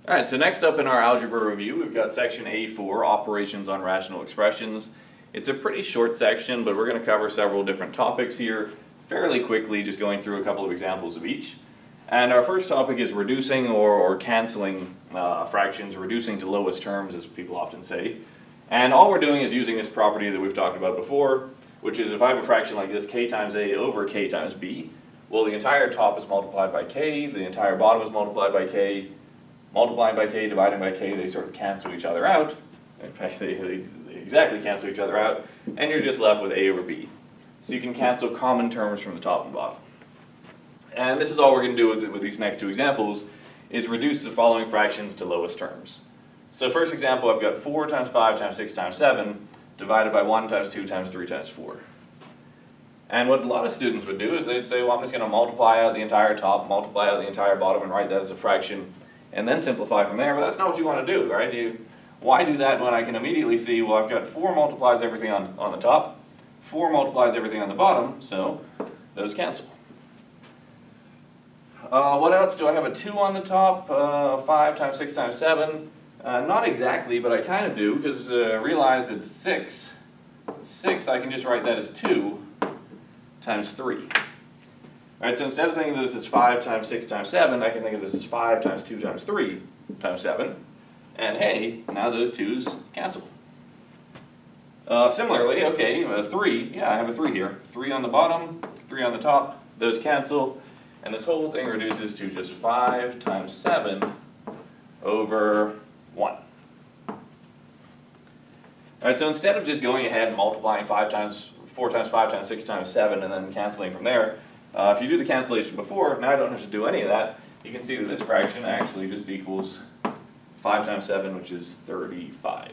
Alright, so next up in our algebra review, we've got section A4, Operations on Rational Expressions. It's a pretty short section, but we're going to cover several different topics here fairly quickly, just going through a couple of examples of each. And our first topic is reducing or canceling fractions, reducing to lowest terms, as people often say. And all we're doing is using this property that we've talked about before, which is if I have a fraction like this, k times a over k times b, well, the entire top is multiplied by k, the entire bottom is multiplied by k, multiplying by k, dividing by k, they sort of cancel each other out. In fact, they exactly cancel each other out, and you're just left with a over b. So you can cancel common terms from the top and bottom. And this is all we're going to do with these next two examples, is reduce the following fractions to lowest terms. So first example, I've got 4 times 5 times 6 times 7 divided by 1 times 2 times 3 times 4. And what a lot of students would do is they'd say, well, I'm just going to multiply out the entire top, multiply out the entire bottom, and write that as a fraction, and then simplify from there. But that's not what you want to do, right? Why do that when I can immediately see, well, I've got 4 multiplies everything on the top, 4 multiplies everything on the bottom, so those cancel. What else? Do I have a 2 on the top? 5 times 6 times 7? Not exactly, but I kind of do, because realize it's 6. 6, I can just write that as 2 times 3. Alright, so instead of thinking of this as 5 times 6 times 7, I can think of this as 5 times 2 times 3 times 7. And hey, now those 2's cancel. Similarly, okay, 3, yeah, I have a 3 here. 3 on the bottom, 3 on the top, those cancel. And this whole thing reduces to just 5 times 7 over 1. Alright, so instead of just going ahead and multiplying 4 times 5 times 6 times 7 and then canceling from there, if you do the cancellation before, now I don't have to do any of that. You can see that this fraction actually just equals 5 times 7, which is 35.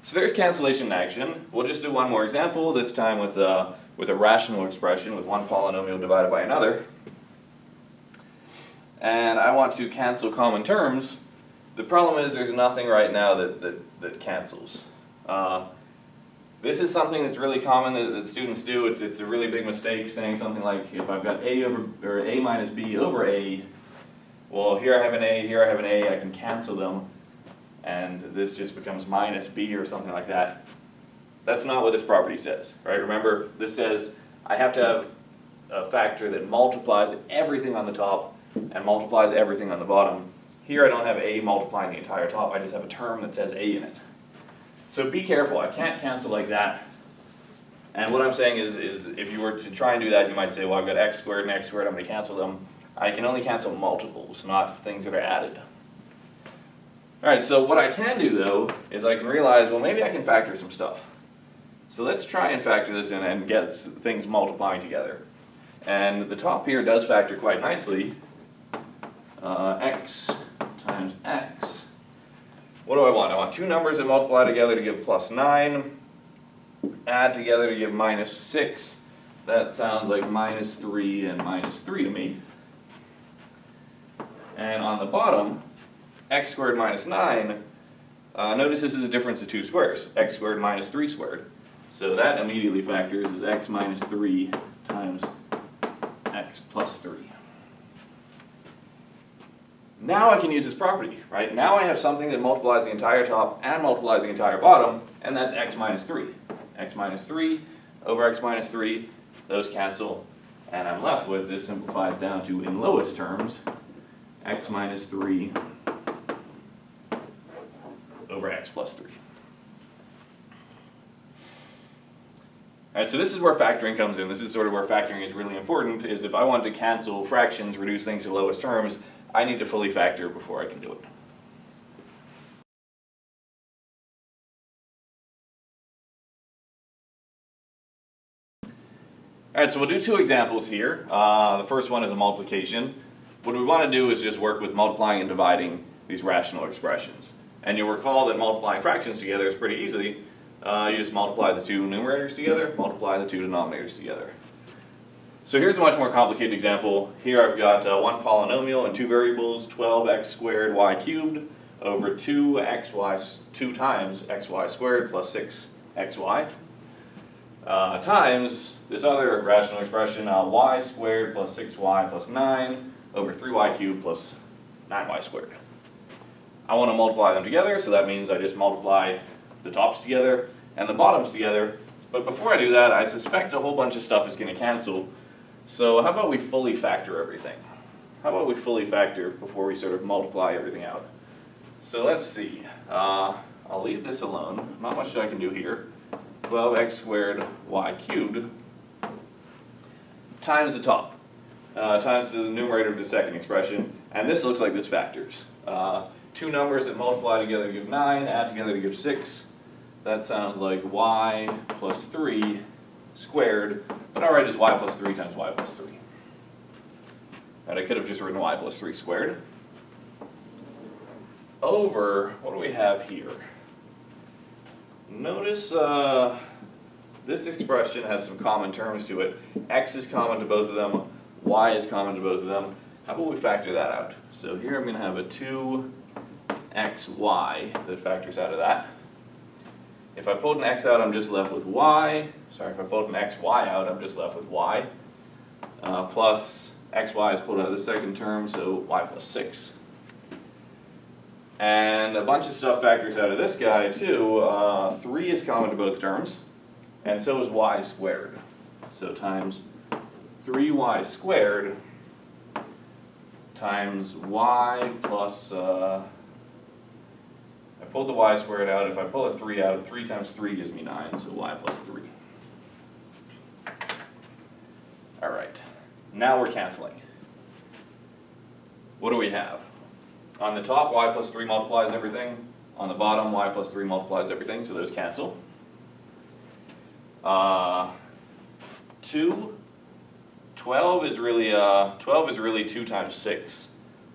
So there's cancellation in action. We'll just do one more example, this time with a rational expression with one polynomial divided by another. And I want to cancel common terms. The problem is there's nothing right now that cancels. This is something that's really common that students do. It's a really big mistake saying something like, if I've got a minus b over a, well, here I have an a, here I have an a, I can cancel them, and this just becomes minus b or something like that. That's not what this property says, right? Remember, this says I have to have a factor that multiplies everything on the top and multiplies everything on the bottom. Here I don't have a multiplying the entire top, I just have a term that says a in it. So be careful, I can't cancel like that. And what I'm saying is if you were to try and do that, you might say, well, I've got x squared and x squared, I'm going to cancel them. I can only cancel multiples, not things that are added. Alright, so what I can do though, is I can realize, well, maybe I can factor some stuff. So let's try and factor this in and get things multiplying together. And the top here does factor quite nicely. X times x. What do I want? I want two numbers that multiply together to give plus 9, add together to give minus 6. That sounds like minus 3 and minus 3 to me. And on the bottom, x squared minus 9, notice this is a difference of two squares, x squared minus 3 squared. So that immediately factors as x minus 3 times x plus 3. Now I can use this property, right? Now I have something that multiplies the entire top and multiplies the entire bottom, and that's x minus 3. X minus 3 over x minus 3, those cancel, and I'm left with, this simplifies down to, in lowest terms, x minus 3 over x plus 3. Alright, so this is where factoring comes in. This is sort of where factoring is really important, is if I want to cancel fractions, reduce things to lowest terms, I need to fully factor before I can do it. Alright, so we'll do two examples here. The first one is a multiplication. What we want to do is just work with multiplying and dividing these rational expressions. And you'll recall that multiplying fractions together is pretty easy. You just multiply the two numerators together, multiply the two denominators together. So here's a much more complicated example. Here I've got one polynomial and two variables, 12x squared y cubed over 2 times xy squared plus 6xy. times this other rational expression, y squared plus 6y plus 9 over 3y cubed plus 9y squared. I want to multiply them together, so that means I just multiply the tops together and the bottoms together. But before I do that, I suspect a whole bunch of stuff is going to cancel. So how about we fully factor everything? How about we fully factor before we sort of multiply everything out? So let's see. I'll leave this alone. Not much I can do here. 12x squared y cubed times the top, times the numerator of the second expression. And this looks like this factors. Two numbers that multiply together give 9, add together to give 6. That sounds like y plus 3 squared, but I'll write as y plus 3 times y plus 3. And I could have just written y plus 3 squared over, what do we have here? Notice this expression has some common terms to it. X is common to both of them, y is common to both of them. How about we factor that out? So here I'm going to have a 2xy that factors out of that. If I pulled an x out, I'm just left with y. Sorry, if I pulled an xy out, I'm just left with y. Plus xy is pulled out of the second term, so y plus 6. And a bunch of stuff factors out of this guy too. 3 is common to both terms, and so is y squared. So times 3y squared times y plus, I pulled the y squared out. If I pull a 3 out, 3 times 3 gives me 9, so y plus 3. All right, now we're canceling. What do we have? On the top, y plus 3 multiplies everything. On the bottom, y plus 3 multiplies everything, so those cancel. 12 is really 2 times 6.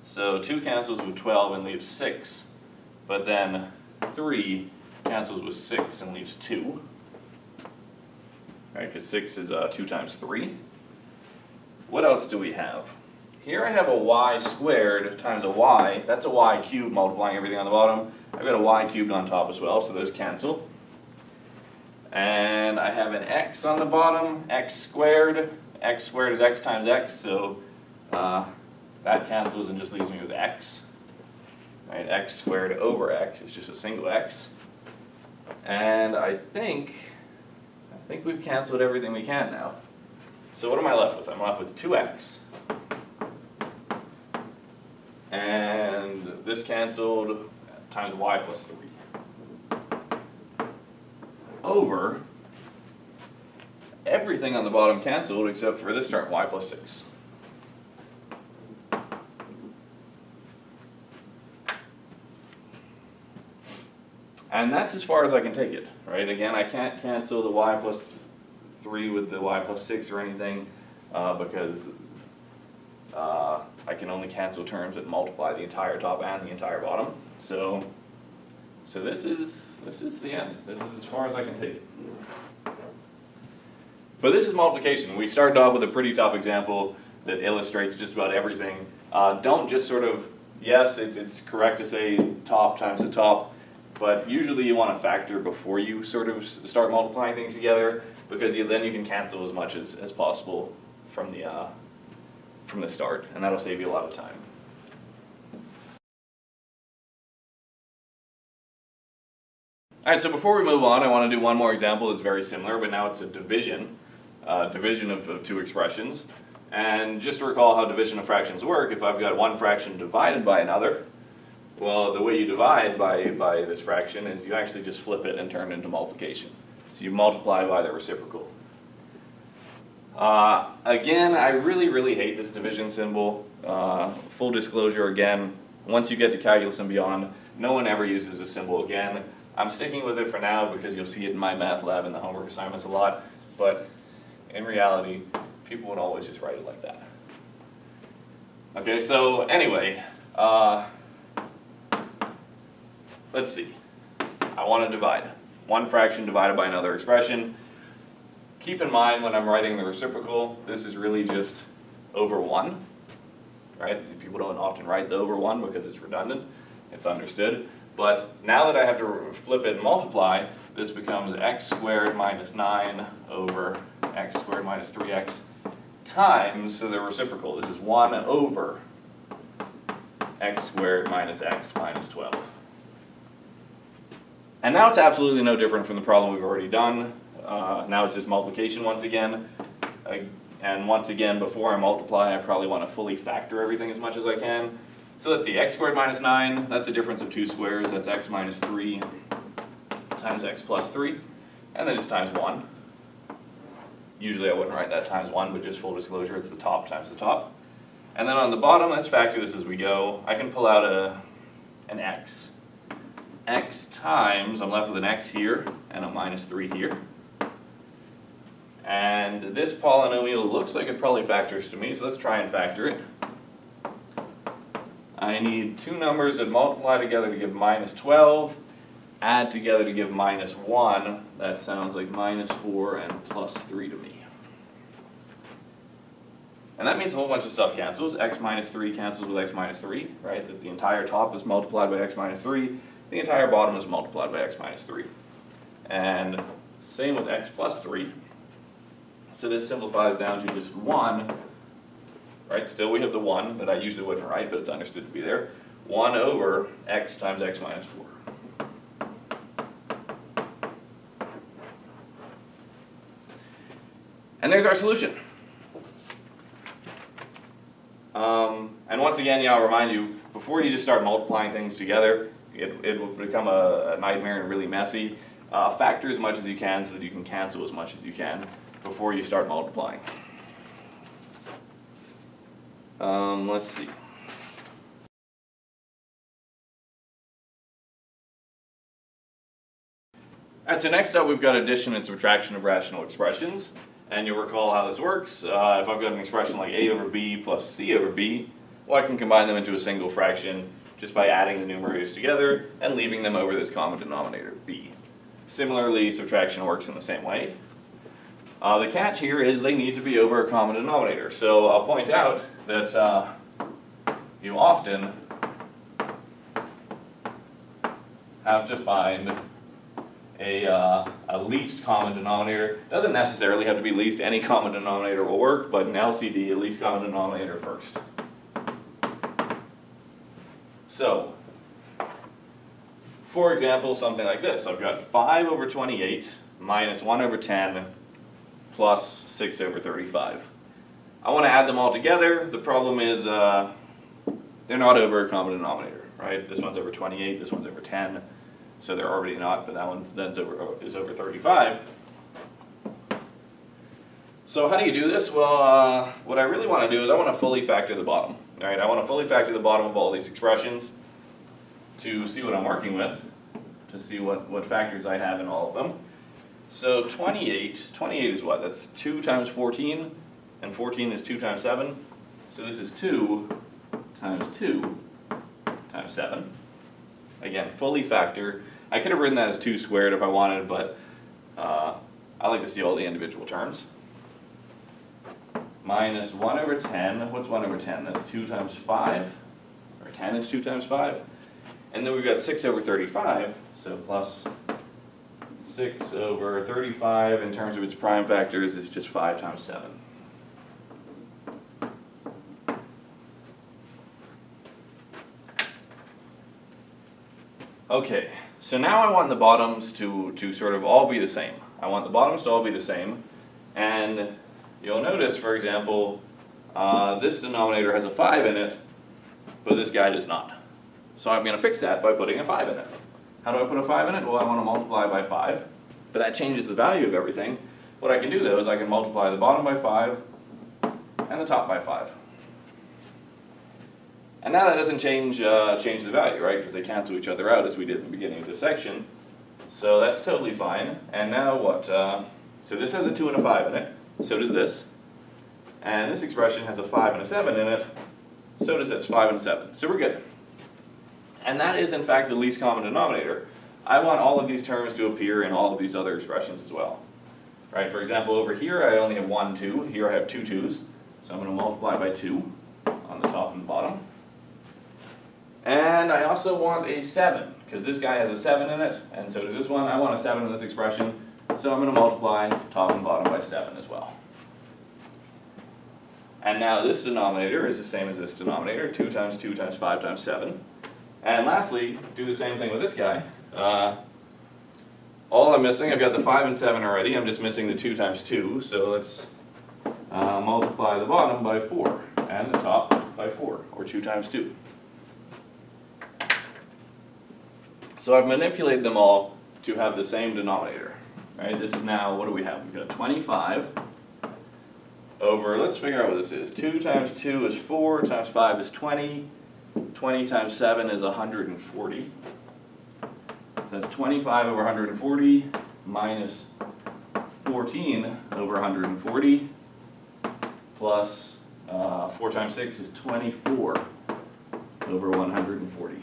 So 2 cancels with 12 and leaves 6. But then 3 cancels with 6 and leaves 2. Right, because 6 is 2 times 3. What else do we have? Here I have a y squared times a y. That's a y cubed multiplying everything on the bottom. I've got a y cubed on top as well, so those cancel. And I have an x on the bottom, x squared. X squared is x times x, so that cancels and just leaves me with x. Right, x squared over x is just a single x. And I think we've canceled everything we can now. So what am I left with? I'm left with 2x. And this canceled times y plus 3. Over everything on the bottom canceled except for this term, y plus 6. And that's as far as I can take it, right? Again, I can't cancel the y plus 3 with the y plus 6 or anything because I can only cancel terms that multiply the entire top and the entire bottom. So this is the end. This is as far as I can take it. But this is multiplication. We started off with a pretty tough example that illustrates just about everything. Don't just sort of, yes, it's correct to say top times the top, but usually you want to factor before you sort of start multiplying things together, because then you can cancel as much as possible from the start, and that'll save you a lot of time. All right, so before we move on, I want to do one more example that's very similar, but now it's a division of two expressions. And just to recall how division of fractions work, if I've got one fraction divided by another, well, the way you divide by this fraction is you actually just flip it and turn it into multiplication. So you multiply by the reciprocal. Again, I really hate this division symbol. Full disclosure again, once you get to calculus and beyond, no one ever uses this symbol again. I'm sticking with it for now because you'll see it in my math lab and the homework assignments a lot, but in reality, people would always just write it like that. Okay, so anyway, let's see. I want to divide. One fraction divided by another expression. Keep in mind when I'm writing the reciprocal, this is really just over 1, right? People don't often write the over 1 because it's redundant. It's understood. But now that I have to flip it and multiply, this becomes x squared minus 9 over x squared minus 3x times, so they're reciprocal. This is 1 over x squared minus x minus 12. And now it's absolutely no different from the problem we've already done. Now it's just multiplication once again. And once again, before I multiply, I probably want to fully factor everything as much as I can. So let's see, x squared minus 9, that's a difference of 2 squares. That's x minus 3 times x plus 3. And then just times 1. Usually I wouldn't write that times 1, but just full disclosure, it's the top times the top. And then on the bottom, let's factor this as we go. I can pull out an x. X times, I'm left with an x here, and a minus 3 here. And this polynomial looks like it probably factors to me, so let's try and factor it. I need two numbers that multiply together to give minus 12, add together to give minus 1. That sounds like minus 4 and plus 3 to me. And that means a whole bunch of stuff cancels. X minus 3 cancels with x minus 3, right? That the entire top is multiplied by x minus 3. The entire bottom is multiplied by x minus 3. And same with x plus 3. So this simplifies down to just 1. Right, still we have the 1 that I usually wouldn't write, but it's understood to be there. 1 over x times x minus 4. And there's our solution. And once again, I'll remind you, before you just start multiplying things together, it will become a nightmare and really messy. Factor as much as you can so that you can cancel as much as you can before you start multiplying. Let's see. Alright, so next up we've got addition and subtraction of rational expressions. And you'll recall how this works. If I've got an expression like a over b plus c over b, well, I can combine them into a single fraction just by adding the numerators together and leaving them over this common denominator, b. Similarly, subtraction works in the same way. The catch here is they need to be over a common denominator. So I'll point out that you often have to find a least common denominator. Doesn't necessarily have to be least, any common denominator will work, but in LCD, a least common denominator first. So, for example, something like this. I've got 5 over 28 minus 1 over 10 plus 6 over 35. I want to add them all together. The problem is they're not over a common denominator, right? This one's over 28, this one's over 10, so they're already not, but that one's is over 35. So how do you do this? Well, what I really want to do is I want to fully factor the bottom. All right, I want to fully factor the bottom of all these expressions to see what I'm working with, to see what factors I have in all of them. So 28 is what? That's 2 times 14, and 14 is 2 times 7. So this is 2 times 2 times 7. Again, fully factor. I could have written that as 2 squared if I wanted, but I like to see all the individual terms. Minus 1 over 10. What's 1 over 10? That's 2 times 5. Or 10 is 2 times 5. And then we've got 6 over 35, so plus 6 over 35 in terms of its prime factors is just 5 times 7. Okay, so now I want the bottoms to sort of all be the same. I want the bottoms to all be the same, and you'll notice, for example, this denominator has a 5 in it, but this guy does not. So I'm going to fix that by putting a 5 in it. How do I put a 5 in it? Well, I want to multiply by 5, but that changes the value of everything. What I can do, though, is I can multiply the bottom by 5 and the top by 5. And now that doesn't change the value, right? Because they cancel each other out as we did in the beginning of this section. So that's totally fine. And now what? So this has a 2 and a 5 in it. So does this. And this expression has a 5 and a 7 in it. So does this, 5 and 7. So we're good. And that is, in fact, the least common denominator. I want all of these terms to appear in all of these other expressions as well. Right? For example, over here I only have 1, 2. Here I have 2 2's. So I'm going to multiply by 2 on the top and bottom. And I also want a 7 because this guy has a 7 in it, and so does this one. I want a 7 in this expression, so I'm going to multiply top and bottom by 7 as well. And now this denominator is the same as this denominator, 2 times 2 times 5 times 7. And lastly, do the same thing with this guy. All I'm missing, I've got the 5 and 7 already, I'm just missing the 2 times 2, so let's multiply the bottom by 4, and the top by 4, or 2 times 2. So I've manipulated them all to have the same denominator. Right? This is now, what do we have? We've got 25 over, let's figure out what this is. 2 times 2 is 4, times 5 is 20, 20 times 7 is 140. So that's 25 over 140 minus 14 over 140 plus 4 times 6 is 24 over 140.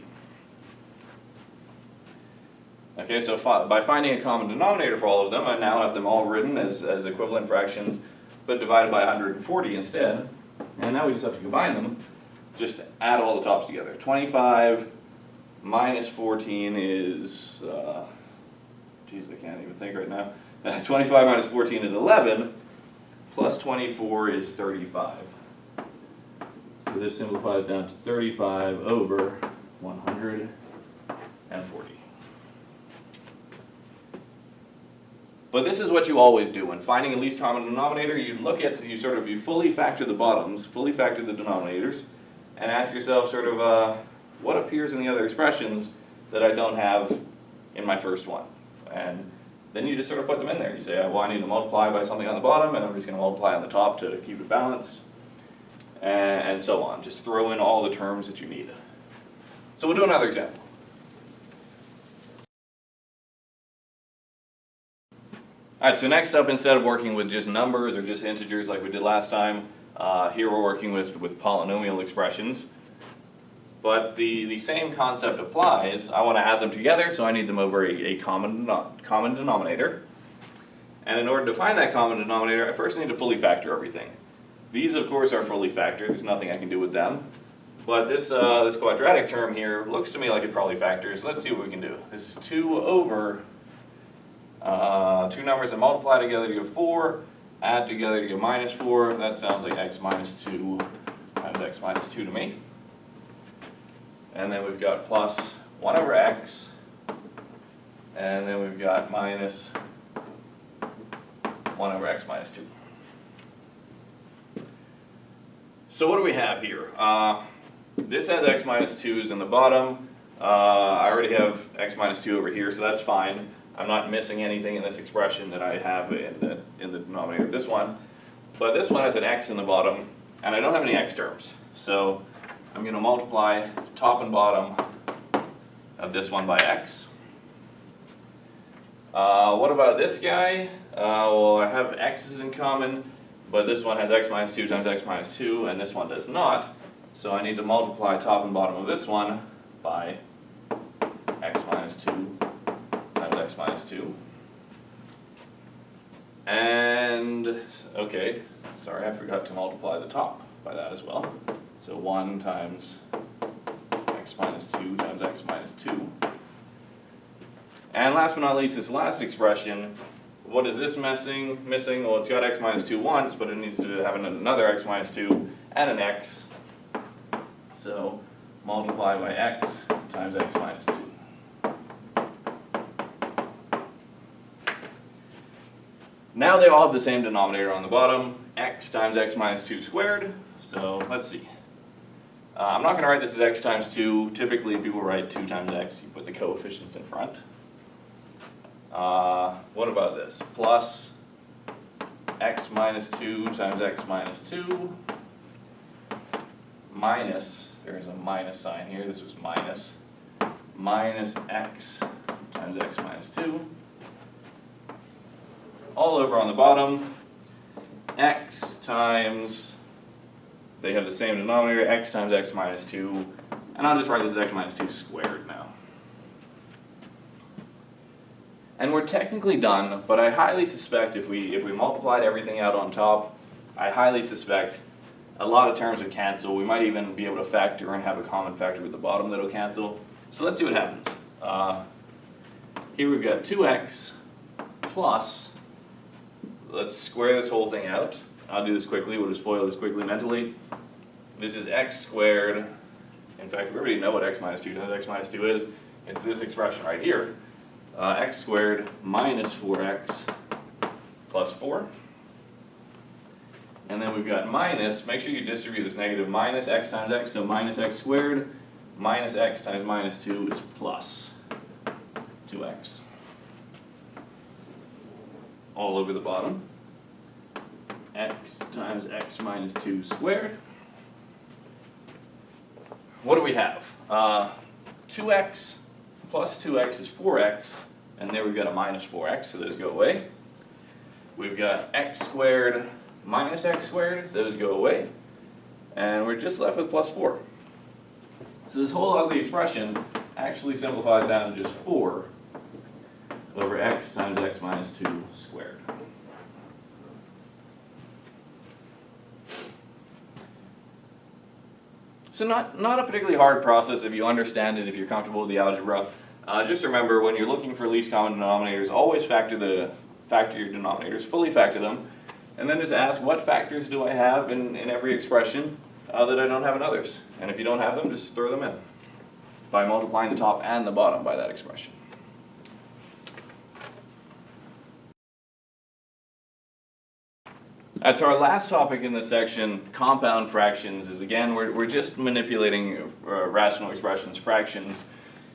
Okay, so by finding a common denominator for all of them, I now have them all written as equivalent fractions, but divided by 140 instead. And now we just have to combine them, just add all the tops together. 25 minus 14 is, geez, I can't even think right now. 25 minus 14 is 11, plus 24 is 35. So this simplifies down to 35 over 140. But this is what you always do. When finding a least common denominator, you look at, you fully factor the bottoms, fully factor the denominators, and ask yourself what appears in the other expressions that I don't have in my first one. And then you just sort of put them in there. You say, well, I need to multiply by something on the bottom, and I'm just going to multiply on the top to keep it balanced, and so on. Just throw in all the terms that you need. So we'll do another example. Alright, so next up, instead of working with just numbers or just integers like we did last time, here we're working with polynomial expressions. But the same concept applies. I want to add them together, so I need them over a common denominator. And in order to find that common denominator, I first need to fully factor everything. These, of course, are fully factored. There's nothing I can do with them. But this quadratic term here looks to me like it probably factors. Let's see what we can do. This is 2 over two numbers that multiply together to give 4, add together to give minus 4. That sounds like x minus 2 times x minus 2 to me. And then we've got plus 1 over x, and then we've got minus 1 over x minus 2. So what do we have here? This has x minus 2's in the bottom. I already have x minus 2 over here, so that's fine. I'm not missing anything in this expression that I have in the denominator of this one. But this one has an x in the bottom, and I don't have any x terms. So I'm going to multiply top and bottom of this one by x. What about this guy? Well, I have x's in common, but this one has x minus 2 times x minus 2, and this one does not. So I need to multiply top and bottom of this one by x minus 2 times x minus 2. And, okay, sorry, I forgot to multiply the top by that as well. So 1 times x minus 2 times x minus 2. And last but not least, this last expression, what is this missing? Well, it's got x minus 2 once, but it needs to have another x minus 2 and an x. So multiply by x times x minus 2. Now they all have the same denominator on the bottom, x times x minus 2 squared. So let's see. I'm not going to write this as x times 2. Typically people write 2 times x, you put the coefficients in front. What about this? Plus x minus 2 times x minus 2 minus, there's a minus sign here, this was minus x times x minus 2. All over on the bottom, x times, they have the same denominator, x times x minus 2, and I'll just write this as x minus 2 squared now. And we're technically done, but I highly suspect if we multiplied everything out on top, I highly suspect a lot of terms would cancel. We might even be able to factor and have a common factor with the bottom that'll cancel. So let's see what happens. Here we've got 2x plus, let's square this whole thing out. I'll do this quickly, we'll just FOIL this quickly mentally. This is x squared. In fact, we already know what x minus 2 times x minus 2 is. It's this expression right here. X squared minus 4x plus 4. And then we've got minus, make sure you distribute this negative, minus x times x, so minus x squared minus x times minus 2 is plus 2x. All over the bottom. X times x minus 2 squared. What do we have? 2x plus 2x is 4x, and there we've got a minus 4x, so those go away. We've got x squared minus x squared, those go away. And we're just left with plus 4. So this whole ugly expression actually simplifies down to just 4 over x times x minus 2 squared. So not a particularly hard process if you understand it, if you're comfortable with the algebra. Just remember, when you're looking for least common denominators, always factor your denominators, fully factor them, and then just ask what factors do I have in every expression that I don't have in others. And if you don't have them, just throw them in by multiplying the top and the bottom by that expression. So our last topic in this section, compound fractions, is again, we're just manipulating rational expressions, fractions.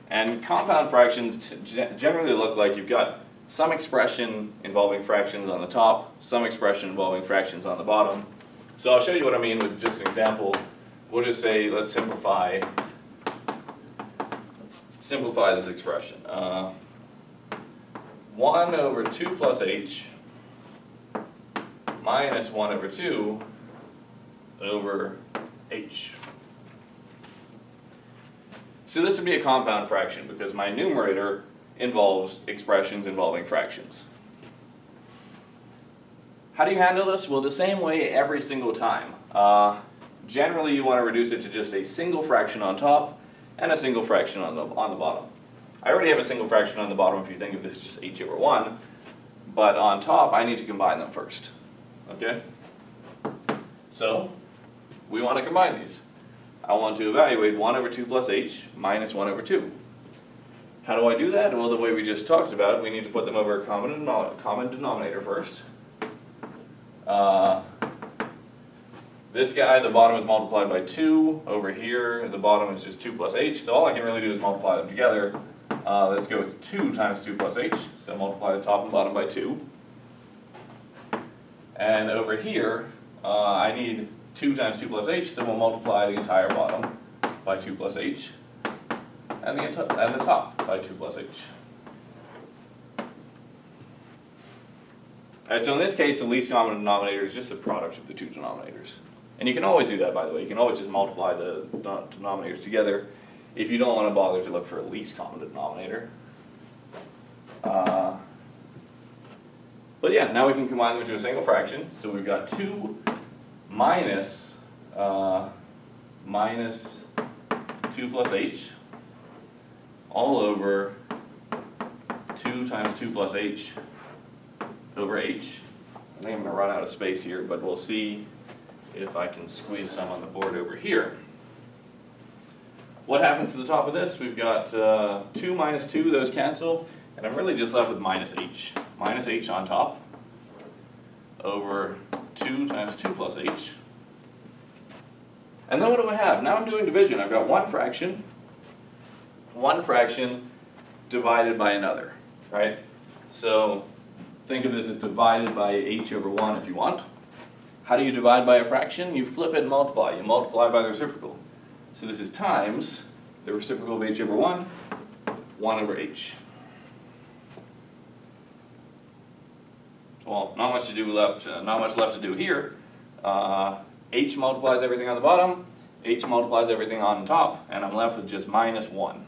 And compound fractions generally look like you've got some expression involving fractions on the top, some expression involving fractions on the bottom. So I'll show you what I mean with just an example. We'll just say, let's simplify this expression. 1 over 2 plus h minus 1 over 2 over h. So this would be a compound fraction because my numerator involves expressions involving fractions. How do you handle this? Well, the same way every single time. Generally, you want to reduce it to just a single fraction on top and a single fraction on the bottom. I already have a single fraction on the bottom if you think of this as just h over 1, but on top I need to combine them first. Okay? So, we want to combine these. I want to evaluate 1 over 2 plus h minus 1 over 2. How do I do that? Well, the way we just talked about, we need to put them over a common denominator first. This guy, the bottom is multiplied by 2. Over here, the bottom is just 2 plus h. So all I can really do is multiply them together. Let's go with 2 times 2 plus h. So multiply the top and bottom by 2. And over here, I need 2 times 2 plus h, so we'll multiply the entire bottom by 2 plus h, and the top by 2 plus h. Alright, so in this case, the least common denominator is just the product of the two denominators. And you can always do that, by the way. You can always just multiply the denominators together if you don't want to bother to look for a least common denominator. But yeah, now we can combine them into a single fraction. So we've got 2 minus 2 plus h all over 2 times 2 plus h over h. I think I'm going to run out of space here, but we'll see if I can squeeze some on the board over here. What happens to the top of this? We've got 2 minus 2, those cancel, and I'm really just left with minus h. Minus h on top over 2 times 2 plus h. And then what do I have? Now I'm doing division. I've got one fraction divided by another, right? So think of this as divided by h over 1 if you want. How do you divide by a fraction? You flip it and multiply. You multiply by the reciprocal. So this is times the reciprocal of h over 1, 1 over h. Well, not much left to do here. H multiplies everything on the bottom, h multiplies everything on top, and I'm left with just minus 1.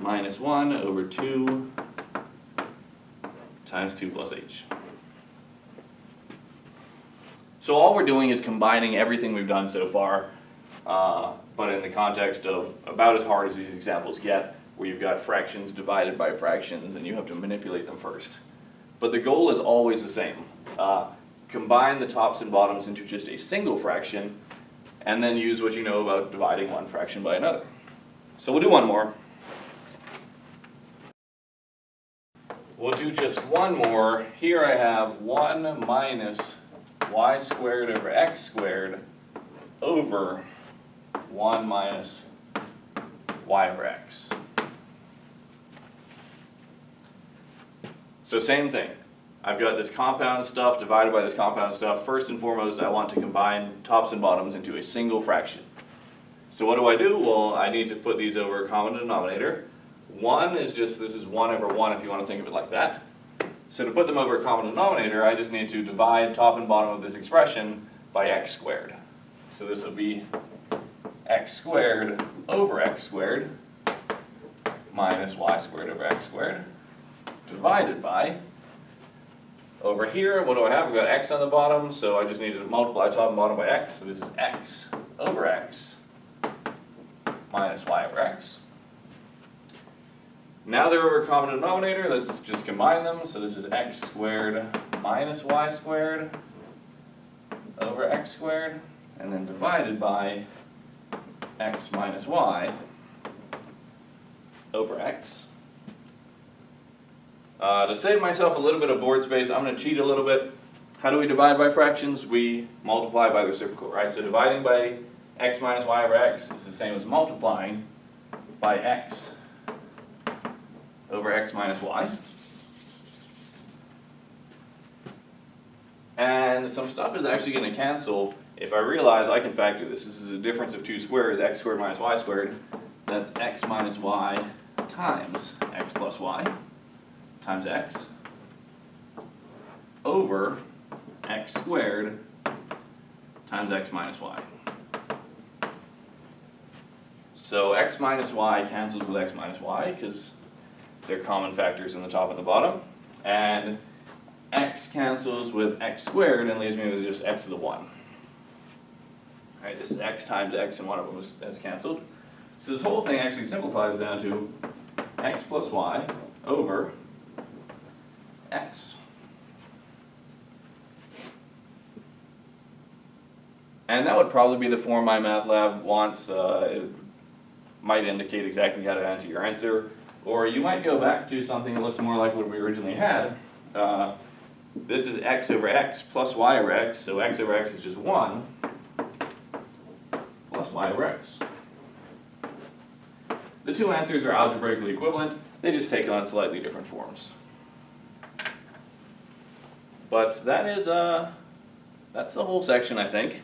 Minus 1 over 2 times 2 plus h. So all we're doing is combining everything we've done so far, but in the context of about as hard as these examples get. where you've got fractions divided by fractions and you have to manipulate them first. But the goal is always the same. Combine the tops and bottoms into just a single fraction, and then use what you know about dividing one fraction by another. So we'll do one more. We'll do just one more. Here I have 1 minus y squared over x squared over 1 minus y over x. So same thing. I've got this compound stuff divided by this compound stuff. First and foremost, I want to combine tops and bottoms into a single fraction. So what do? Well, I need to put these over a common denominator. 1 is just, this is 1 over 1 if you want to think of it like that. So to put them over a common denominator, I just need to divide top and bottom of this expression by x squared. So this will be x squared over x squared minus y squared over x squared divided by, over here, what do I have? I've got x on the bottom, so I just need to multiply top and bottom by x. So this is x over x minus y over x. Now they're over a common denominator, let's just combine them. So this is x squared minus y squared over x squared, and then divided by x minus y over x. To save myself a little bit of board space, I'm going to cheat a little bit. How do we divide by fractions? We multiply by the reciprocal, right? So dividing by x minus y over x is the same as multiplying by x over x minus y. And some stuff is actually going to cancel if I realize I can factor this. This is a difference of two squares, x squared minus y squared. That's x minus y times x plus y times x over x squared times x minus y. So x minus y cancels with x minus y because they're common factors in the top and the bottom. And x cancels with x squared and leaves me with just x to the 1. Alright, this is x times x and one of them has canceled. So this whole thing actually simplifies down to x plus y over x. And that would probably be the form my math lab wants. It might indicate exactly how to answer your answer. Or you might go back to something that looks more like what we originally had. This is x over x plus y over x, so x over x is just 1 plus y over x. The two answers are algebraically equivalent, they just take on slightly different forms. But that is, that's the whole section, I think.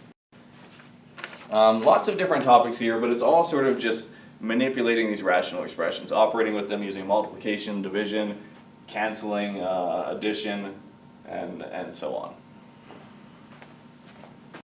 Lots of different topics here, but it's all sort of just manipulating these rational expressions, operating with them using multiplication, division, canceling, addition, and so on.